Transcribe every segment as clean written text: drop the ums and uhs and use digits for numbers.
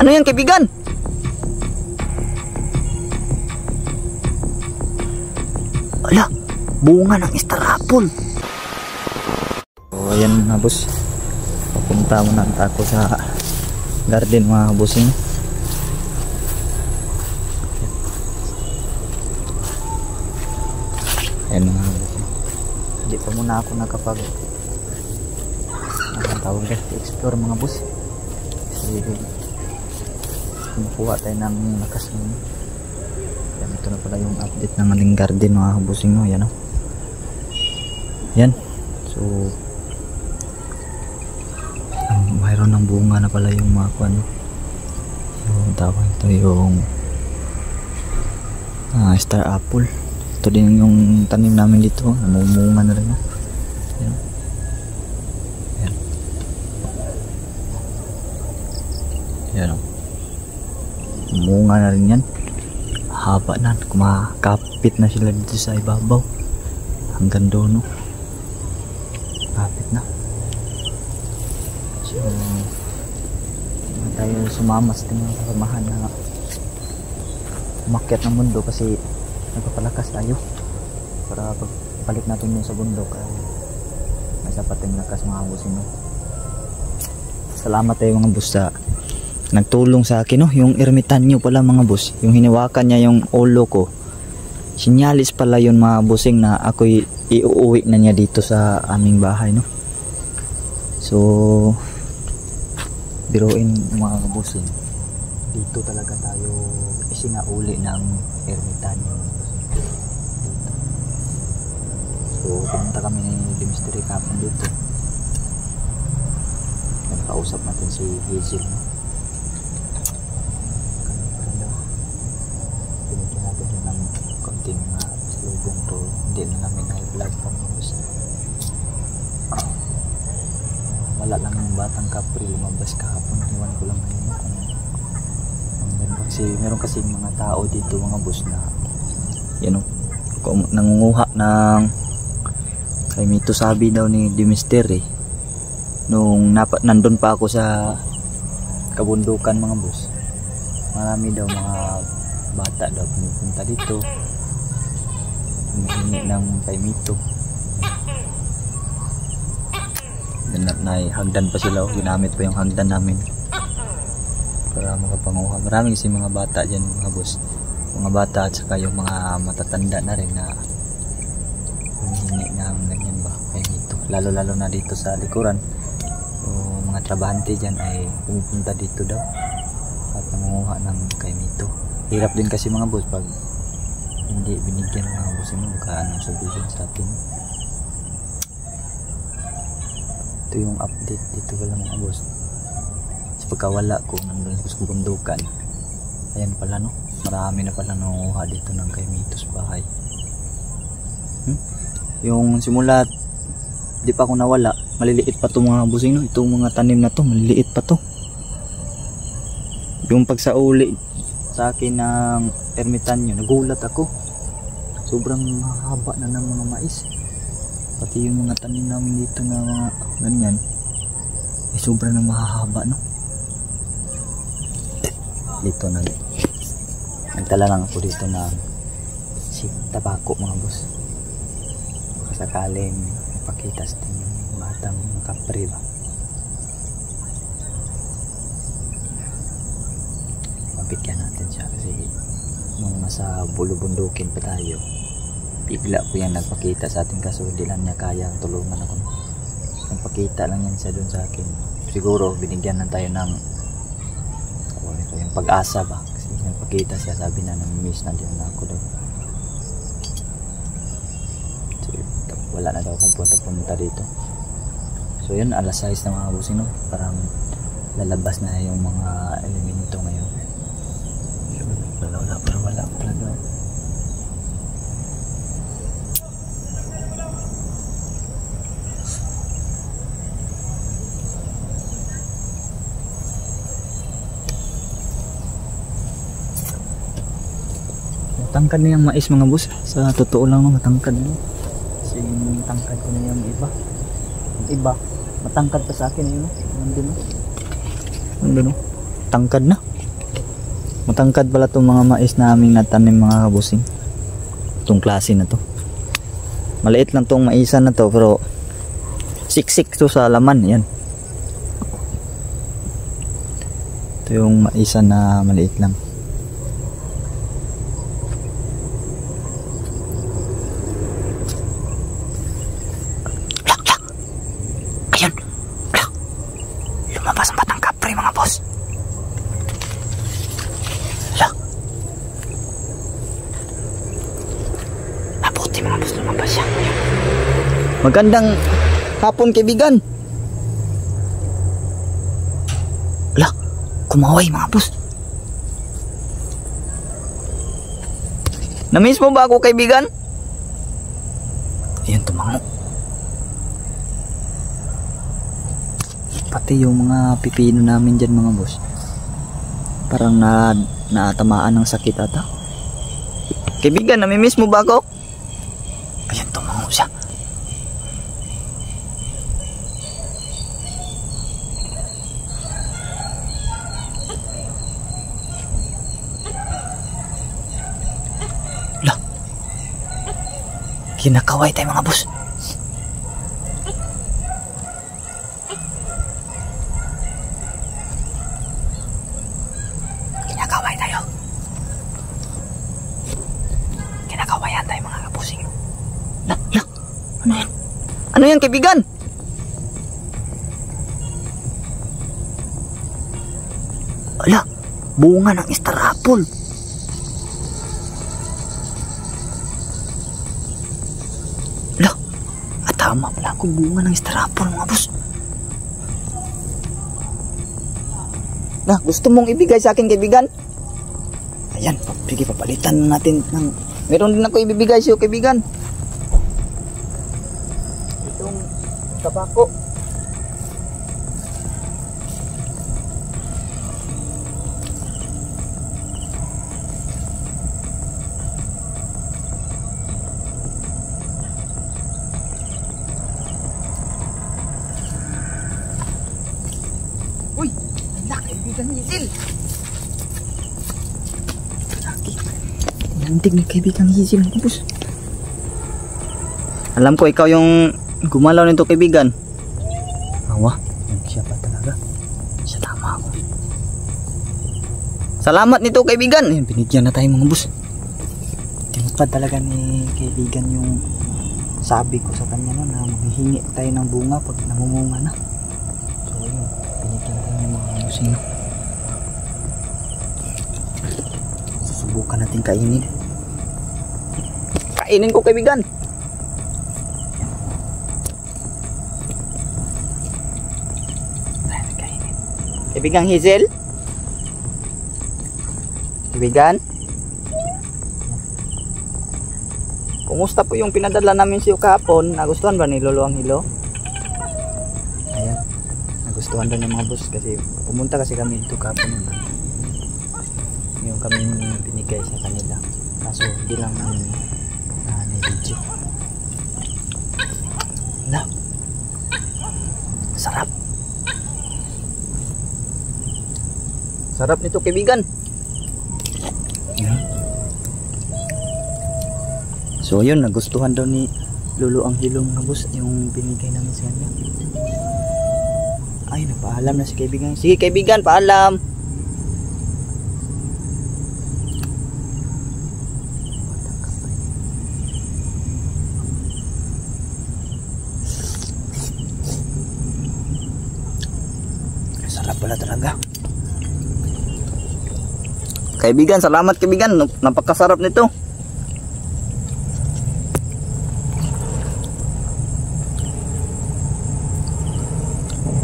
Ano yan, kaibigan? Ala, bunga ng star apple. So ayan mga boss, papunta muna ako sa garden mga bossing. Ayan mga bossing, hindi pa muna ako nakapag tawag guys, explore mga boss. Kasi kumukuha tayo ng lakas ngayon. Yan, ito na pala yung update ng ating garden mga bossing, no? Yan, no? Yan, so mayroon ng bunga na pala yung mga kuwan, no? Yung tawag ito yung star apple. Ito din yung tanim namin dito, namumunga na rin, no? Yan. Yan. Yan, no? Munga na rin yan. Haba na, kumakapit na sila dito sa ibabaw hanggang doon, no? Kapit na. So tayo sumama sa mga kasamahan na umakyat ng mundo kasi nagpapalakas tayo para pagbalik natin yun sa bundok ay may sapat yung lakas mga busin, no? Salamat tayo mga bus sa nagtulong sa akin, no? Yung ermitanyo pala mga boss, yung hiniwakan niya yung ulo ko, sinyalis pala yun mga bossing na ako'y iuuwi na niya dito sa aming bahay, no? So biruin mga bossing, dito talaga tayo isinauli ng ermitanyo dito. So pumunta kami ni Dimisteri kapon dito, nagkausap natin si Hazel, no? Salubong to, hindi na namin na-vlog pa mga boss. Wala lang yung batang kapri lumabas kahapon, iwan ko lang ngayon kung kasi meron kasi mga tao dito mga boss na yan, nangunguha ng kay Mito sabi daw ni Dimisteri nung nandun pa ako sa kabundukan mga boss. Marami daw mga bata daw pumupunta dito, humihingi ng kay Mito. Hagdan pa sila, ginamit pa yung hagdan namin para makapanguha. Maraming kasi mga bata dyan mga boss, mga bata at saka yung mga matatanda na rin na humihingi ng ganyan ba kay Mito, lalo na dito sa likuran. So, mga trabahante dyan ay pumupunta dito daw at nangunguha ng kay Mito. Hirap din kasi mga boss pag hindi binigyan mga boss mo, baka anong sabihin sa atin. Ito yung update dito pala mga boss. Sa pagkawala ko nandun sa bundukan, ayan pala, no? Marami na pala nangunguha dito ng kay Mito sa bahay. Yung simula di pa ako nawala, maliliit pa to mga bossing, no? Itong mga tanim na to maliliit pa to. Yung pagsauli sa akin ng ermitanyo, nagulat ako, sobrang mahaba na ng mga mais. Pati yung mga tanim namin dito na mga ganyan sobrang na mahahaba, no? Dito nagtala lang ako dito na si tabako mga boss, sakaling pakita sa tingin batang kapri ba. Bigyan natin siya kasi nung nasa bulubundukin pa tayo, bigla po yan nagpakita sa atin, kaso di lang niya kaya tulungan ako. Nagpakita lang yan siya dun sa akin. Siguro binigyan na tayo ng yung pag-asa ba, kasi nagpakita siya, sabi na nang-miss na din ako daw. So wala na daw kung punta dito. So yun, alas 6 na mga busing, no? Parang lalabas na yung mga elemento ngayon. Wala talaga. Matangkad na yung mais mga boss, sa totoo lang, matangkad na. Kasi matangkad ko na yung iba matangkad pa sa akin yun, nandun, no? Matangkad na. Matangkad pala itong mga mais na aming natanim mga kabusing. Itong klase na to. Maliit lang itong maisan na to pero siksik to sa laman. Yan. Ito yung maisan na maliit lang. Ayan. Lumabas ang batang kapre mga boss. Mabuti mga boss, lumabas siya. Magandang hapon kaibigan. Lah, kumaway mga boss. Na-miss mo ba ako kaibigan? Ayan, tumango. Pati yung mga pipino namin dyan mga boss, parang natamaan ng sakit ata. Kaibigan, namimiss mo ba ako? Ayan, tumango siya. Lah, kinakaway tayo mga boss. Ano yan kaibigan? Ala, bunga ng star apple. Ala, tama pala ako, bunga ng star apple mga boss. Nah, gusto mong ibigay sa akin kaibigan? Ayan, sige, papalitan natin ng... Meron din ako ibibigay sa iyo kaibigan. Tabako. Uy, anak, kaibigan ni Hazel. Lagi. Nandig ni kaibigan ni Hazel, bus. Alam ko ikaw yung gumalaw nito kaibigan. Awa, siya pa talaga. Siya, tama ako. Salamat nito kaibigan. Ayun, binigyan na tayo mga boss. Tinupad talaga ni kaibigan yung sabi ko sa kanya no, na maghihingi tayo ng bunga pag namumunga na. So yun, binigyan tayo ng mga musino. Susubukan natin kainin. Kainin ko kaibigan. Kaibigan Hazel? Kaibigan? Kumusta po yung pinadala namin sa iyo kahapon? Nagustuhan ba ni Lolo ang hilo? Ayan. Nagustuhan daw ng mga boss kasi pumunta kasi kami dito kahapon. Yung kami binigay sa kanila. Kaso hindi lang namin na-video. Na. Sarap. Sarap nito kaibigan. So yun, nagustuhan daw ni Lolo ang hilong na boss yung binigay namin sa kanya. Ay, nagpaalam na si kaibigan. Sige kaibigan, paalam. Sarap pala talaga. Kaibigan, salamat kaibigan. Napakasarap nito.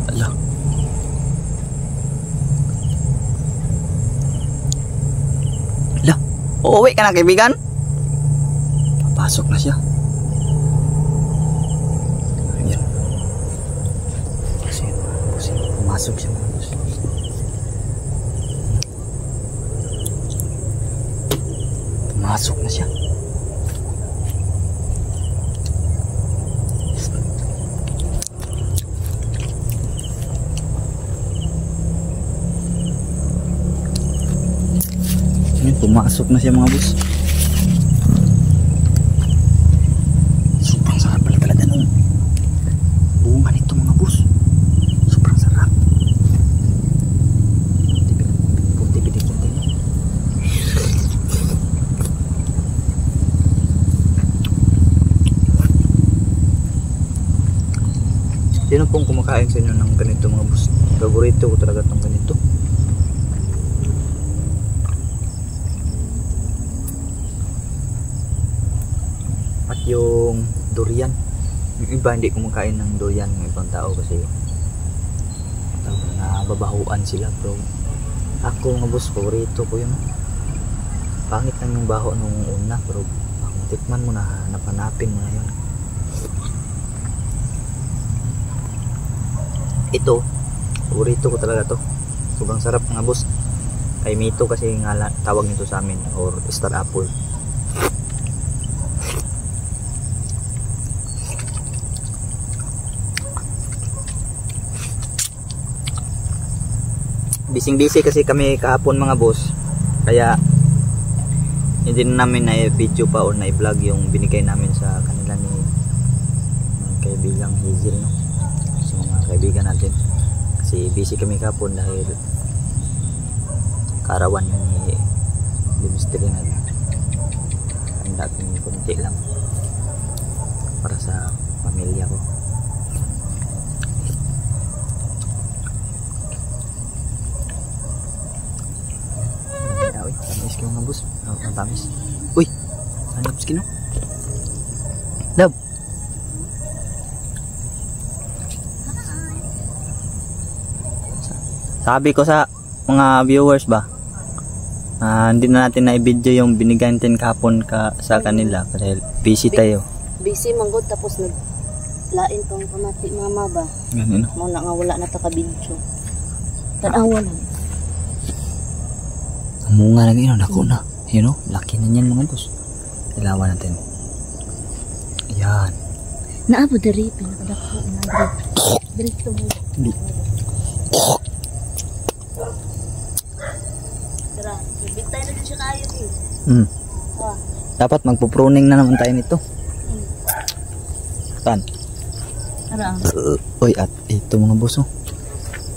Ala. Ala. Uuwi ka na kaibigan? Papasok na siya. Ayan. Pumasok siya. Masuk na siya. Ayan, pumasok na siya mga boss. Sobrang sarap pala talaga nung bunga nito mga boss. Sobrang sarap. Punti-pidik natin. Sino pong kumakain sa inyo ng ganito mga boss? Favorito ko talaga itong ganito. At yung durian. Yung iba hindi kumakain ng durian ng ibang tao kasi nababahuan sila, bro. Ako mga boss, favorito ko yun. Pangit lang yung baho nung una, bro. Tikman mo na, napanapin mo na yun. Ito, favorito ko talaga to. Sobrang sarap mga boss. Kay Mito kasi nga tawag nito sa amin, or star apple. Bising-busy kasi kami kahapon mga boss. Kaya hindi na namin na-video pa or na-vlog yung binigay namin sa kanila ni kaibigang Hazel, no? So mga kaibigan natin. Kasi busy kami kahapon dahil kaarawan ni Dimistri na ang dating kunti lang para sa pamilya ko. Tamis kayo mga boss. Ang tamis. Uy! Hanap skin, no? Love! Sabi ko sa mga viewers ba, hindi na natin na-video yung binigyan natin kahapon sa kanila kasi busy tayo. Busy manggod tapos naglain pang pamati mama ba? Ganun, no? Muna nga wala na taka-video. Tanawa lang. Munga lagi, no? Dako na. You know, laki na yan mga boss. Ilawan natin. Yan. Naabo diri, pinakadako na diri. Diri mo. Hindi. Tara, bibitay na din siya kayo eh. Dapat magpo-pruning na naman tayo nito. Tan. Tara. Uy, at ito mga boss, oh.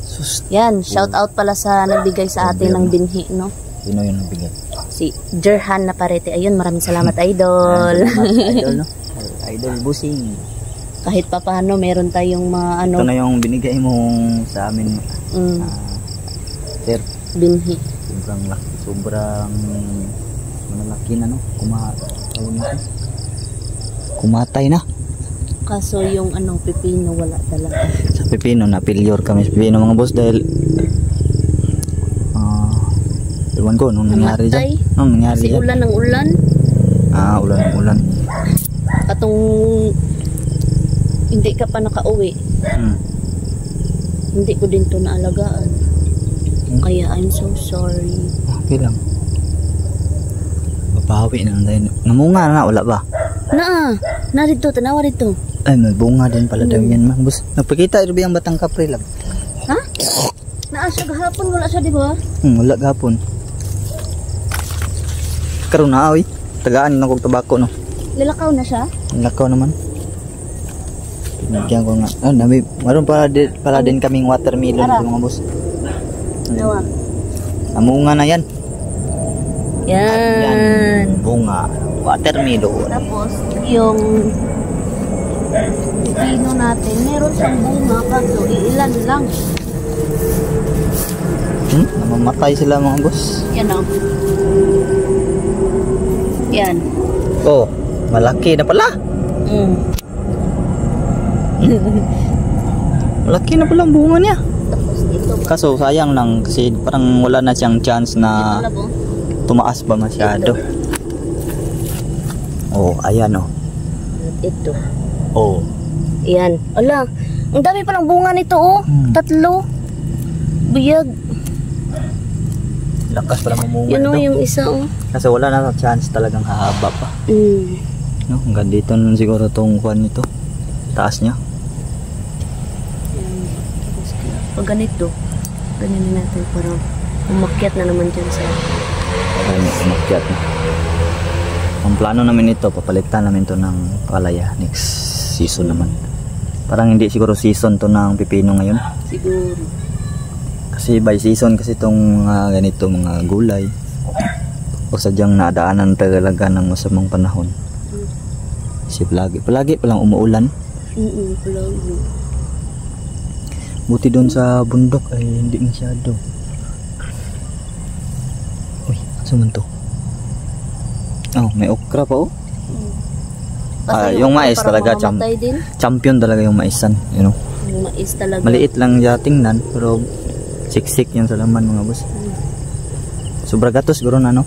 Sus. Yan, shout out pala sa nagbigay sa atin ng binhi, no? Sino yun nagbigay? Si Jerhan na parete. Ayun, maraming salamat, idol. Idol, no? Idol busing. Kahit pa paano, meron tayong mga ano. Ito na yung binigay mo sa amin. Sir. Binhi. Sobrang laki. Sobrang malaki na, no? Kumatay na. Kaso yung anong pipino, wala talaga. Sa pipino, na-failure kami sa pipino mga boss dahil iwan ko nung nangyari dyan. Nung nangyari si dyan. ulan ng ulan. Ulan ng ulan. Katong hindi ka pa nakauwi. Hindi ko din to naalagaan. Kaya I'm so sorry. Okay lang. Babawi na lang tayo. Namunga na, wala ba? Narito, tanawa rito. Ay, may bunga din pala daw yan mga boss. Nagpakita ito ba yung batang kapre lang? Ha? Naa siya gahapon, wala siya di ba? Wala gahapon. Karoon na, oy. Tagaan na kong tabako, no? Nilakaw na siya? Nilakaw naman. Pinagyan ko nga. Maroon pala din kaming watermelon dito mga boss. Nawa. Namunga na yan. Yan. Bunga. Watermelon. Tapos, yung pipino natin, meron siyang bunga kaso ilan lang. Namamatay sila mga boss. Yan o. Yan. Oh, malaki na pala. Malaki na pala ang bunga niya. Tapos ito. Kaso sayang lang kasi parang wala na siyang chance na tumaas ba masyado. Oh, ayan oh. Ito. Oh. Yan. Ala, ang dami palang bunga nito oh. 3. Biyag. Lakas pala mamunga Yun o, ito. yung isa oh. Kasi wala na chance talagang hahaba pa. No, hanggang dito na siguro tong kuhan nito. Taas niya. Yan. Pag ganito, ganyan natin para umakyat na naman dyan sa Kaya umakyat na. Ang plano namin ito, papalitan namin to ng palaya next season naman. Parang hindi siguro season to ng pipino ngayon. Siguro. Kasi by season kasi itong ganito mga gulay. O sadyang nadaanan talaga ng masamang panahon. Kasi palagi palang umuulan. Palagi. Buti doon sa bundok ay hindi masyado. Uy, saan man to? Oh, may okra pa oh. Yung mais talaga champion talaga yung maisan, you know. Yung mais talaga. Maliit lang siya tingnan pero siksik yan sa laman mga boss. Sobra gatos siguro na no?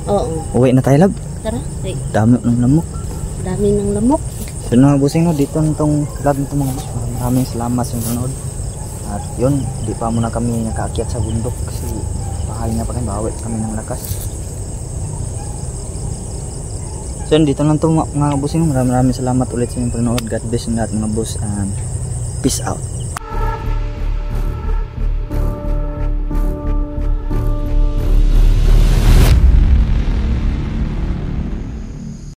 Oo. Uwi na tayo lab. Tara. Ay, Dami ng lamok. dami ng lamok. So mga bossing no, dito nitong vlog nito mga boss. Maraming salamat sa panonood. At yun, di pa muna kami nakaakyat sa bundok kasi bahal na pa kami, bawi kami ng lakas. So dito lang to mga bossing. Maraming salamat ulit sa inyong panonood. God bless you lahat mga boss and peace out.